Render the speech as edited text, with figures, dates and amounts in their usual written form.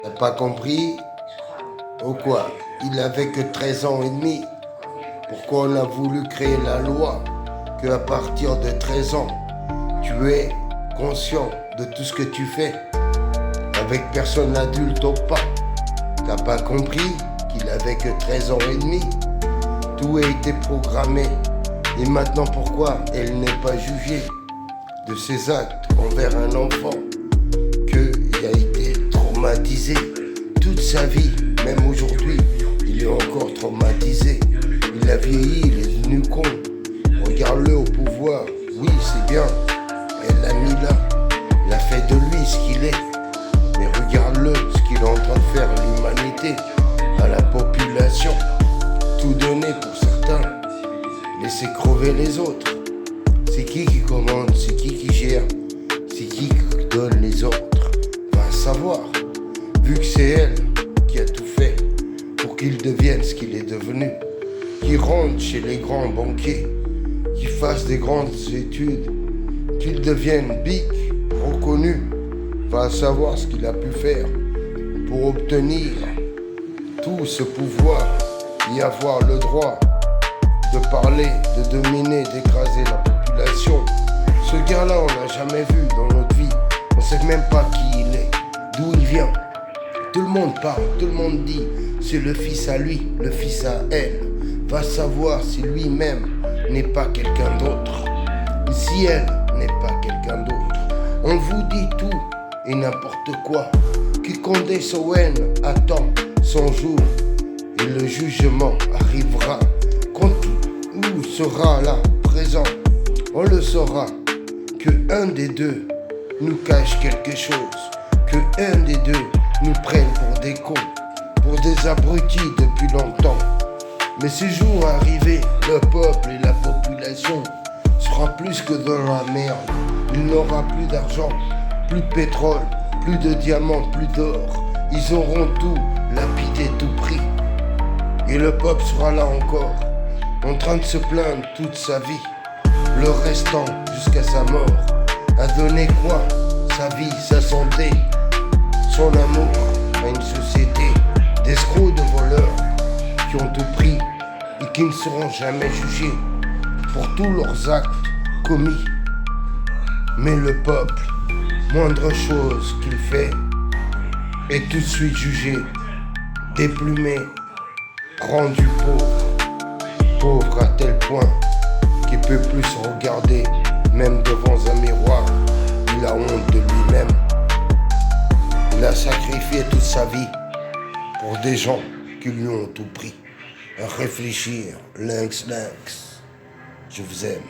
T'as pas compris? Ou quoi? Il avait que 13 ans et demi. Pourquoi on a voulu créer la loi que à partir de 13 ans, tu es conscient de tout ce que tu fais, avec personne adulte ou pas? T'as pas compris qu'il avait que 13 ans et demi? Tout a été programmé. Et maintenant pourquoi elle n'est pas jugée de ses actes envers un enfant qu'il a été traumatisé toute sa vie? Même aujourd'hui, il est encore traumatisé. Il a vieilli, il est devenu con. Regarde-le au pouvoir, oui c'est bien, elle l'a mis là, elle a fait de lui ce qu'il est. Mais regarde-le, ce qu'il est en train de faire à l'humanité, à la population. Tout donner pour certains, laisser crever les autres. C'est qui commande, c'est qui gère, c'est qui donne les ordres? Va savoir, vu que c'est elle qui a tout fait pour qu'il devienne ce qu'il est devenu, qu'il rentre chez les grands banquiers, qu'il fasse des grandes études, qu'il devienne big, reconnu. Va savoir ce qu'il a pu faire pour obtenir tout ce pouvoir, y avoir le droit de parler, de dominer, d'écraser la population. Ce gars-là, on l'a jamais vu dans notre vie. On sait même pas qui il est, d'où il vient. Tout le monde parle, tout le monde dit, c'est le fils à lui, le fils à elle. Va savoir si lui-même n'est pas quelqu'un d'autre, si elle n'est pas quelqu'un d'autre. On vous dit tout et n'importe quoi. Quiconque Sowen attend son jour et le jugement arrivera. Quand tout sera là, présent, on le saura que un des deux nous cache quelque chose, que un des deux nous prenne pour des cons, pour des abrutis depuis longtemps. Mais ce jour arrivé, le peuple et la population sera plus que dans la merde. Il n'aura plus d'argent, plus de pétrole, plus de diamants, plus d'or. Ils auront tout lapidé, tout pris. Et le peuple sera là encore, en train de se plaindre toute sa vie, le restant jusqu'à sa mort. A donné quoi? Sa vie, sa santé, son amour à une société d'escrocs, de voleurs qui ont tout pris et qui ne seront jamais jugés pour tous leurs actes commis. Mais le peuple, moindre chose qu'il fait, est tout de suite jugé, déplumé, rendu pauvre à tel point qu'il peut plus se regarder, même devant un miroir. Il a honte de lui-même. Il a sacrifié toute sa vie pour des gens qui lui ont tout pris. À réfléchir, lynx, je vous aime.